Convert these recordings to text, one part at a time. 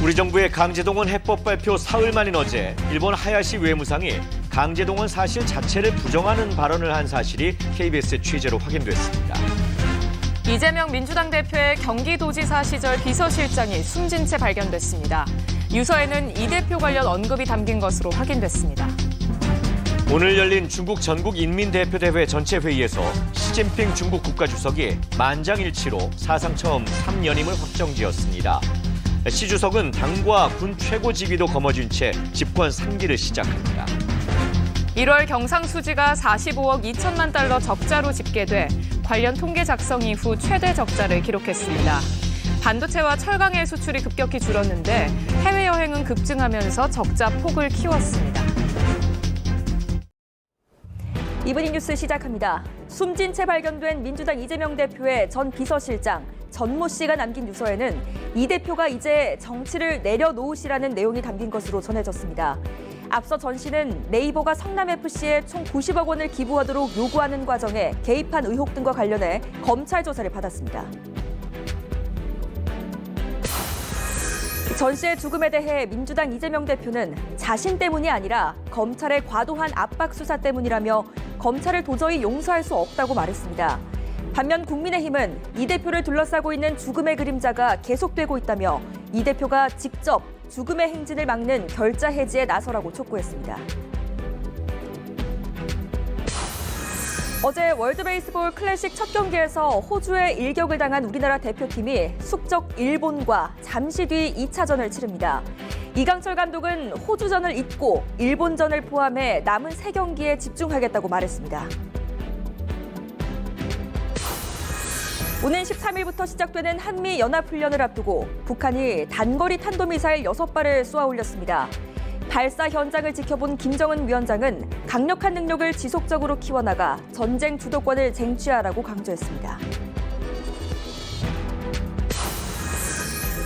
우리 정부의 강제동원 해법 발표 사흘 만인 어제 일본 하야시 외무상이 강제동원 사실 자체를 부정하는 발언을 한 사실이 KBS의 취재로 확인됐습니다. 이재명 민주당 대표의 경기도지사 시절 비서실장이 숨진 채 발견됐습니다. 유서에는 이 대표 관련 언급이 담긴 것으로 확인됐습니다. 오늘 열린 중국 전국 인민대표대회 전체 회의에서 시진핑 중국 국가주석이 만장일치로 사상 처음 3연임을 확정지었습니다. 시 주석은 당과 군 최고 직위도 거머쥔 채 집권 3기를 시작합니다. 1월 경상수지가 45억 2천만 달러 적자로 집계돼 관련 통계 작성 이후 최대 적자를 기록했습니다. 반도체와 철강의 수출이 급격히 줄었는데 해외여행은 급증하면서 적자 폭을 키웠습니다. 이브닝 뉴스 시작합니다. 숨진 채 발견된 민주당 이재명 대표의 전 비서실장 전모 씨가 남긴 유서에는 이 대표가 이제 정치를 내려놓으시라는 내용이 담긴 것으로 전해졌습니다. 앞서 전 씨는 네이버가 성남FC에 총 90억 원을 기부하도록 요구하는 과정에 개입한 의혹 등과 관련해 검찰 조사를 받았습니다. 전 씨의 죽음에 대해 민주당 이재명 대표는 자신 때문이 아니라 검찰의 과도한 압박 수사 때문이라며 검찰을 도저히 용서할 수 없다고 말했습니다. 반면 국민의힘은 이 대표를 둘러싸고 있는 죽음의 그림자가 계속되고 있다며 이 대표가 직접 죽음의 행진을 막는 결자 해지에 나서라고 촉구했습니다. 어제 월드베이스볼 클래식 첫 경기에서 호주에 일격을 당한 우리나라 대표팀이 숙적 일본과 잠시 뒤 2차전을 치릅니다. 이강철 감독은 호주전을 잊고 일본전을 포함해 남은 3경기에 집중하겠다고 말했습니다. 오는 13일부터 시작되는 한미연합훈련을 앞두고 북한이 단거리 탄도미사일 6발을 쏘아 올렸습니다. 발사 현장을 지켜본 김정은 위원장은 강력한 능력을 지속적으로 키워나가 전쟁 주도권을 쟁취하라고 강조했습니다.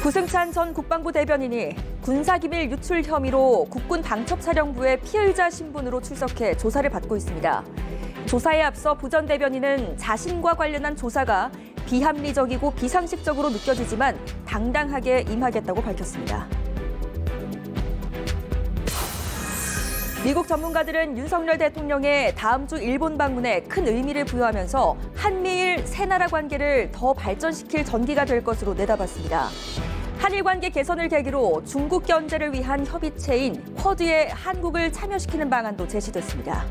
구승찬 전 국방부 대변인이 군사기밀 유출 혐의로 국군 방첩사령부의 피의자 신분으로 출석해 조사를 받고 있습니다. 조사에 앞서 부 전 대변인은 자신과 관련한 조사가 비합리적이고 비상식적으로 느껴지지만 당당하게 임하겠다고 밝혔습니다. 미국 전문가들은 윤석열 대통령의 다음 주 일본 방문에 큰 의미를 부여하면서 한미일 세 나라 관계를 더 발전시킬 전기가 될 것으로 내다봤습니다. 한일 관계 개선을 계기로 중국 견제를 위한 협의체인 쿼드에 한국을 참여시키는 방안도 제시됐습니다.